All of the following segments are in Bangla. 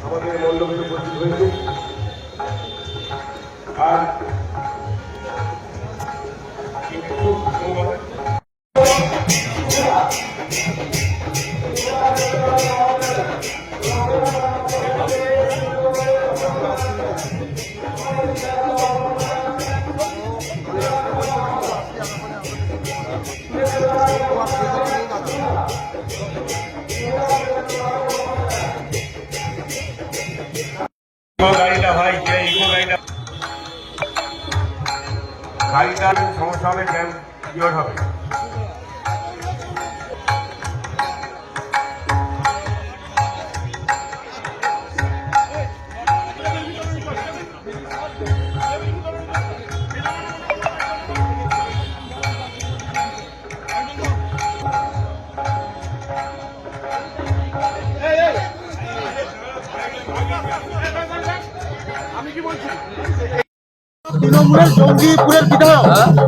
আমাদের মণ্ডপে উপস্থিত হয়েছে। আর গাড়িটার সমস্যা হবে, জ্যাম ক্লিয়ার হবে।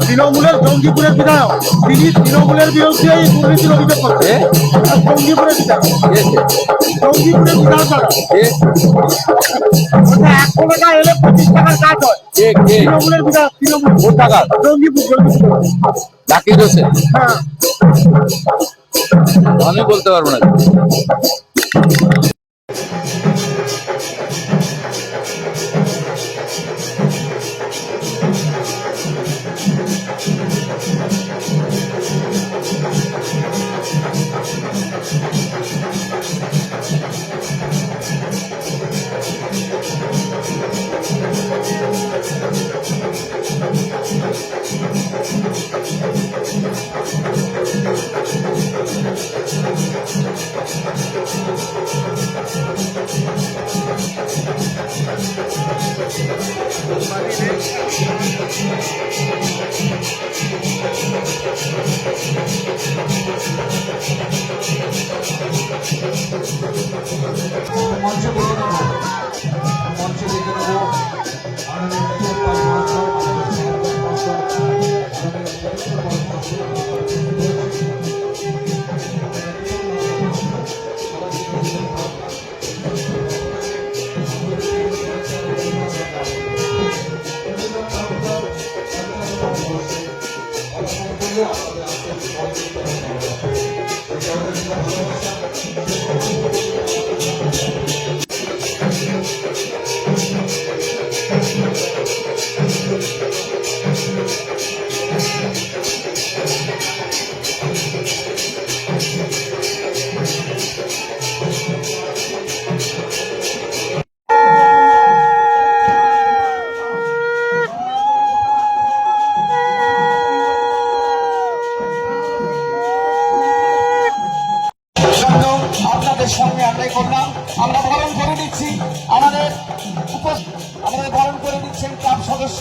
তৃণমূলের জঙ্গিপুরের বিধায়ক, তিনি তৃণমূলের বিরুদ্ধে এই দুর্নীতির অভিযোগ করছে। জঙ্গিপুরের বিধায়ক, জঙ্গিপুরের বিধায়ক 1 টাকা এলে 25 টাকার কাজ হয়। তৃণমূলের বিধায়ক, তৃণমূল টাকা জঙ্গিপুর জাকির হোসেন। হ্যাঁ, আমি বলতে পারবো না। সঙ্গে আমরাই করলাম। আমরা বরণ করে দিচ্ছি, আমাদের বরণ করে দিচ্ছেন ক্লাব সদস্য,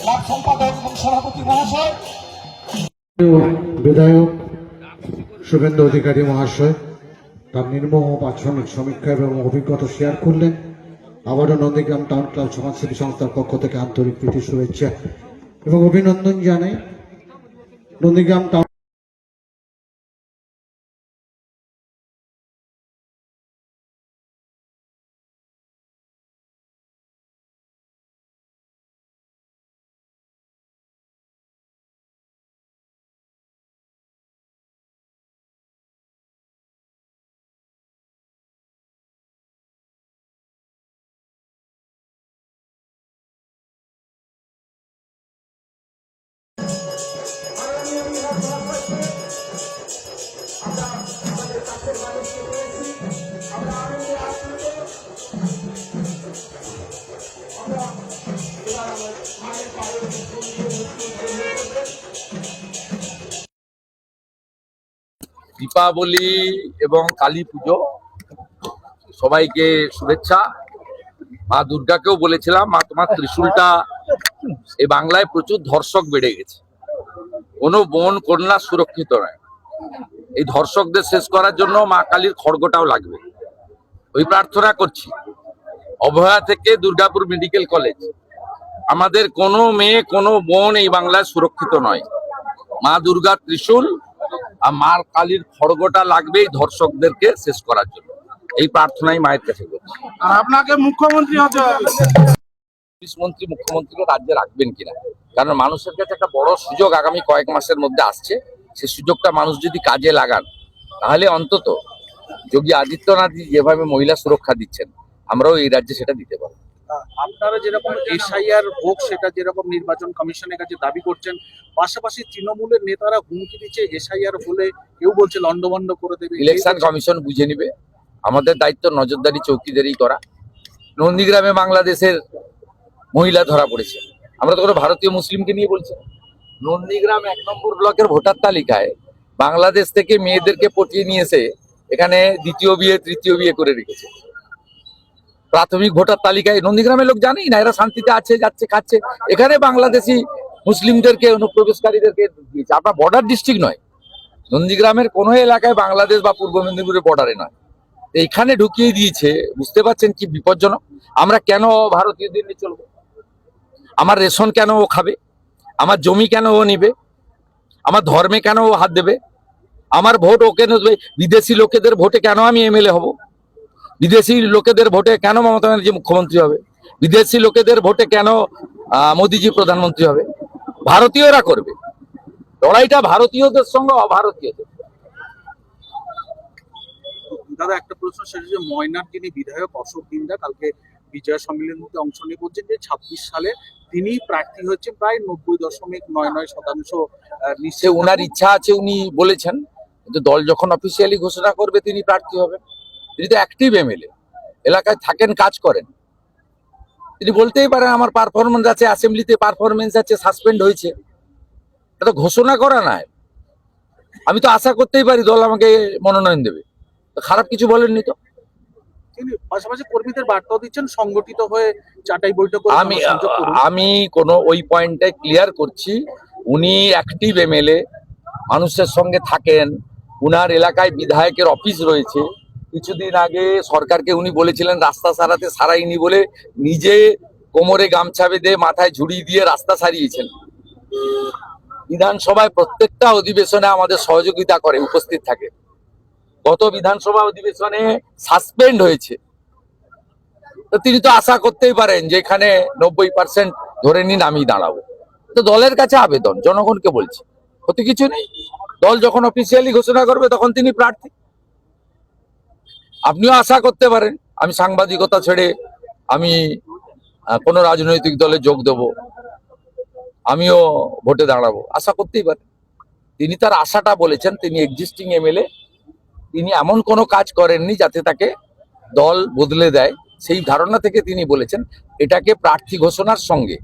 ক্লাব সম্পাদক এবং সভাপতি মহাশয়, বিধায়ক শুভেন্দু অধিকারী মহাশয় তার নির্মম বাৎসরিক সমীক্ষা এবং অভিজ্ঞতা শেয়ার করলেন। আবারও নন্দীগ্রাম টাউন ক্লাব সমাজসেবী সংস্থার পক্ষ থেকে আন্তরিক প্রীতি শুভেচ্ছা এবং অভিনন্দন জানাই। নন্দীগ্রাম টাউন দীপাবলি এবং কালী পুজো সবাইকে শুভেচ্ছা। মা দুর্গাকেও বলেছিলাম, মা তোমার ত্রিশূলটা, এই বাংলায় প্রচুর ধর্ষক বেড়ে গেছে, কোনো বোন কন্যা সুরক্ষিত নয়। এই ধর্ষকদের শেষ করার জন্য মা কালীর খড়গটাও লাগবে। ওই প্রার্থনা করছি অভয়া থেকে দুর্গাপুর মেডিকেল কলেজ আমাদের কোনো মেয়ে কোনো বোন এই বাংলায় সুরক্ষিত নয়। মা দুর্গার ত্রিশূল আর মার কালীর খড়গটা লাগবেই ধর্ষকদেরকে শেষ করার জন্য। এই প্রার্থনাই মায়ের কাছে করছি। আর আপনাকে মুখ্যমন্ত্রী হতে হবে। পুলিশ মন্ত্রী মুখ্যমন্ত্রীকে রাজ্যে রাখবেন কিনা, কারণ মানুষের কাছে একটা বড় সুযোগ আগামী কয়েক মাসের মধ্যে আসছে। সেই সুযোগটা মানুষ যদি কাজে লাগান, তাহলে অন্তত যোগী আদিত্যনাথ যেভাবে মহিলা সুরক্ষা দিচ্ছেন, আমরাও এই রাজ্যে সেটা দিতে পারবো। আপনারা যেরকম এসআইআর হোক সেটা যেরকম নির্বাচন কমিশনের কাছে দাবি করছেন, পাশাপাশি তৃণমূলের নেতারা হুমকি দিচ্ছে এসআইআর হলে কেউ বলছে লন্ডভন্ড করে দেবে। ইলেকশন কমিশন বুঝে নিবে, আমাদের দায়িত্ব নজরদারি চৌকিদারি করা। নন্দীগ্রামে বাংলাদেশের মহিলা ধরা পড়েছে, আমরা তো কোনো ভারতীয় মুসলিমকে নিয়ে বলছি। নন্দীগ্রাম 1 নম্বর ব্লকের ভোটার তালিকায় বাংলাদেশ থেকে মেয়েদেরকে পটিয়ে নিয়ে এসে এখানে দ্বিতীয় বিয়ে তৃতীয় বিয়ে করে রেখেছে। প্রাথমিক ভোটার তালিকায় নন্দীগ্রামের লোক জানেই না, এরা শান্তিতে আছে, যাচ্ছে, খাচ্ছে। এখানে বাংলাদেশি মুসলিমদেরকে অনুপ্রবেশকারীদেরকে দিয়েছে। আপনার বর্ডার ডিস্ট্রিক্ট নয়, নন্দীগ্রামের কোনো এলাকায় বাংলাদেশ বা পূর্ব মেদিনীপুরের বর্ডারে নয়, এখানে ঢুকিয়ে দিয়েছে। বুঝতে পারছেন কি বিপজ্জনক? আমরা কেন ভারতীয়দের নিয়ে চলবো? আমার রেশন কেন ও খাবে? আমার জমি কেন ও নিবে? আমার ধর্মে কেন ও হাত দেবে? আমার ভোট ও কেন দেবে? বিদেশি লোকেদের ভোটে কেন আমি এমএলএ হব? বিদেশি লোকেদের ভোটে কেন মমতা ব্যানার্জি মুখ্যমন্ত্রী হবে? বিদেশি লোকেদের ভোটে কেন মোদিজি প্রধানমন্ত্রী হবে? ভারতীয়রা করবে লড়াইটা, ভারতীয়দের সঙ্গে অভারতীয়দের। দাদা একটা প্রশ্ন, সেটা যে ময়নার যিনি বিধায়ক অশোক দিন্দা কালকে বিজয় সম্মেলনীতে অংশ নিয়ে বলছেন যে 26 সালে তিনি প্রার্থী হচ্ছে প্রায় 90.99% সে ওনার ইচ্ছা আছে, উনি বলেছেন। কিন্তু দল যখন অফিসিয়ালি ঘোষণা করবে তিনি প্রার্থী হবেন। তিনি তো অ্যাক্টিভ এমএলএ, এলাকায় থাকেন, কাজ করেন। তিনি বলতেই পারেন আমার পারফরমেন্স আছে, অ্যাসেম্বলিতে পারফরমেন্স আছে, সাসপেন্ড হয়েছে। এটা তো ঘোষণা করা নাই। আমি তো আশা করতেই পারি দল আমাকে মনোনয়ন দেবে, তো খারাপ কিছু বলেননি তো। তিনি পাশাপাশি কর্মীদের বার্তাও দিচ্ছেন সংগঠিত হয়ে চাটাই বৈঠক করে জনসংযোগ করুন। আমি কোনো ওই পয়েন্টটাই ক্লিয়ার করছি, উনি অ্যাক্টিভ এমএলএ, মানুষের সঙ্গে থাকেন, উনার এলাকায় বিধায়কের অফিস রয়েছে। কিছুদিন আগে সরকারকে উনি বলেছিলেন রাস্তা সারাতে, সারাইনি বলে নিজে কোমরে গামছা বেঁধে মাথায় ঝুড়ি দিয়ে রাস্তা সারিয়েছেন। বিধানসভায় প্রত্যেকটা অধিবেশনে আমাদের সহযোগিতা করে, উপস্থিত থাকে। গত বিধানসভা অধিবেশনে সাসপেন্ড হয়েছে, তো তিনি তো আশা করতেই পারেন যে এখানে 90% ধরে নিন আমি দাঁড়াবো। তো দলের কাছে আবেদন, জনগণকে বলছি, ক্ষতি কিছু নেই। দল যখন অফিসিয়ালি ঘোষণা করবে তখন তিনি প্রার্থী। আপনিও আশা করতে পারেন আমি সাংবাদিকতা ছেড়ে আমি কোনো রাজনৈতিক দলে যোগ দেব, আমিও ভোটে দাঁড়াবো, আশা করতেই পারেন। তিনি তার আশাটা বলেছেন। তিনি এক্সিস্টিং এমএলএ, তিনি এমন কোনো কাজ করেননি যাতে তাকে দল বদলে দেয়, সেই ধারণা থেকে তিনি বলেছেন। এটাকে প্রার্থী ঘোষণার সঙ্গে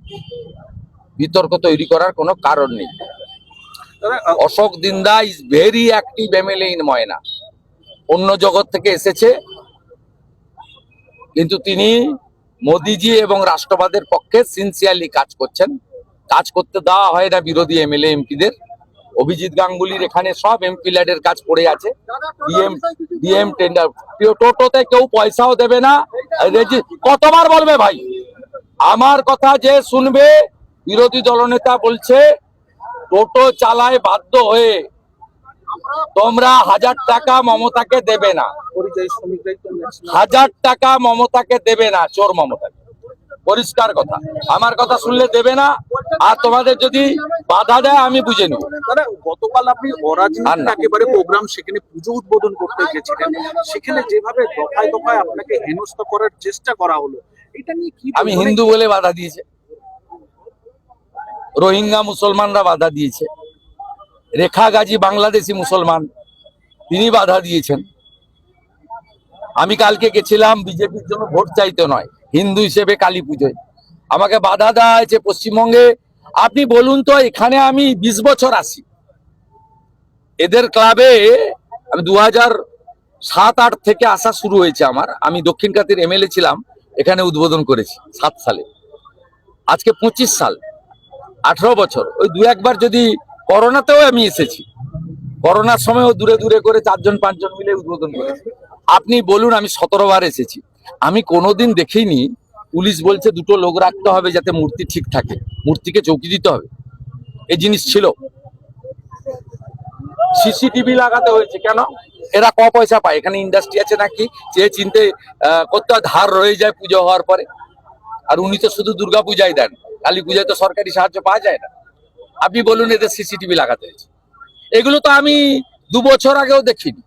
বিতর্ক তৈরি করার কোনো কারণ নেই। Ashok Dinda is very active MLA in Moyna, অন্য জগৎ থেকে এসেছে, কিন্তু তিনি মোদিজি এবং রাষ্ট্রবাদের পক্ষে সিনসিয়ারলি কাজ করছেন। কাজ করতে দেওয়া হয় না বিরোধী এমএলএ এমপিদের। অভিজিৎ গাঙ্গুলির এখানে সব এমপি ল্যাডের কাজ পড়ে আছে। ডিএম টেন্ডার, টোটোতে কেউ পয়সাও দেবে না। কতবার বলবে ভাই? আমার কথা যে শুনবে, বিরোধী দলনেতা বলছে টোটো চালায় বাধ্য হয়ে তোমরা 1000 টাকা মমতাকে দেবে না, পরিযায়ী শ্রমিকরাই তো 1000 টাকা মমতাকে দেবে না, চোর মমতাকে। পরিষ্কার কথা, আমার কথা শুনলে দেবে না। আর তোমাদের যদি বাধা দেয় আমি বুঝে নেব। দাদা গতকাল আপনি অরাজনৈতিক একেবারে প্রোগ্রাম, সেখানে পুজো উদ্বোধন করতে গেছিলেন, সেখানে যেভাবে দফায় দফায় আপনাকে হেনস্থা করার চেষ্টা করা হলো, এটা নিয়ে কি? আমি হিন্দু বলে বাধা দিয়েছে, রোহিঙ্গা মুসলমানরা বাধা দিয়েছে, রেখা গাজী বাংলাদেশি মুসলমান তিনি বাধা দিয়েছেন। আমি কালকে গেছিলাম বিজেপির জন্য ভোট চাইতে নয়, হিন্দু হিসেবে কালী পুজোয়। আমাকে বাধা দেওয়া হয়েছে পশ্চিমবঙ্গে। আপনি বলুন তো, এখানে আমি 20 বছর আসি, এদের ক্লাবে আমি 2007-08 থেকে আসা শুরু হয়েছে আমার। আমি দক্ষিণ কাতির এমএলএ ছিলাম, এখানে উদ্বোধন করেছি 7 সালে। আজকে 25 সাল, 18 বছর। ওই 2-1 বার যদি, করোনাতেও আমি এসেছি, করোনার সময়ও দূরে দূরে করে 4-5 জন মিলে উদ্বোধন করেছি। আপনি বলুন, আমি 17 বার এসেছি। আমি কোনোদিন দেখিনি পুলিশ বলছে দুটো লোক রাখতে হবে যাতে মূর্তি ঠিক থাকে, মূর্তিকে চৌকি দিতে হবে, এই জিনিস ছিল। সিসিটিভি লাগাতে হয়েছে কেন? এরা ক পয়সা পায়? এখানে ইন্ডাস্ট্রি আছে নাকি চেয়ে চিনতে করতে ধার রয়ে যায় পুজো হওয়ার পরে? আর উনি তো শুধু দুর্গা পূজায় দেন, কালী পূজায় তো সরকারি সাহায্য পাওয়া যায় না। আপনি বলুন এদের সিসিটিভি লাগাতে হয়েছে। এগুলো তো আমি 2 বছর আগেও দেখিনি।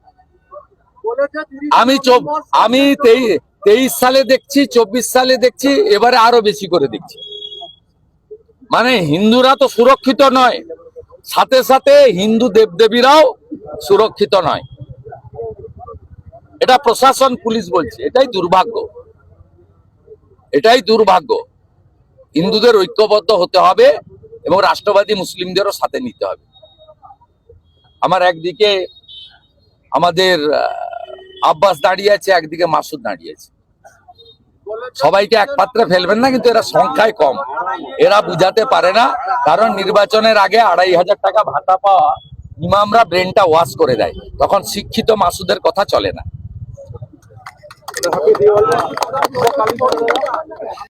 আমি 23 সালে দেখছি, 24 সালে দেখছি, এবারে আরো বেশি করে দেখছি। মানে হিন্দুরা তো সুরক্ষিত নয়, সাথে সাথে হিন্দু দেবদেবীরাও সুরক্ষিত নয়। এটা প্রশাসন পুলিশ বলছে, এটাই দুর্ভাগ্য, এটাই দুর্ভাগ্য। হিন্দুদের ঐক্যবদ্ধ হতে হবে এবং রাষ্ট্রবাদী মুসলিমদেরও সাথে নিতে হবে। আমার একদিকে আমাদের আব্বাস দাঁড়িয়ে আছে, একদিকে মাসুদ দাঁড়িয়ে আছে। সবাইকে এক পাত্রে ফেলবেন না, কিন্তু এরা সংখ্যায় কম, এরা বুঝাতে পারে না। কারণ নির্বাচনের আগে 2500 টাকা ভাতা পাওয়া ইমামরা ব্রেনটা ওয়াশ করে দেয়, তখন শিক্ষিত মাসুদের কথা চলে না।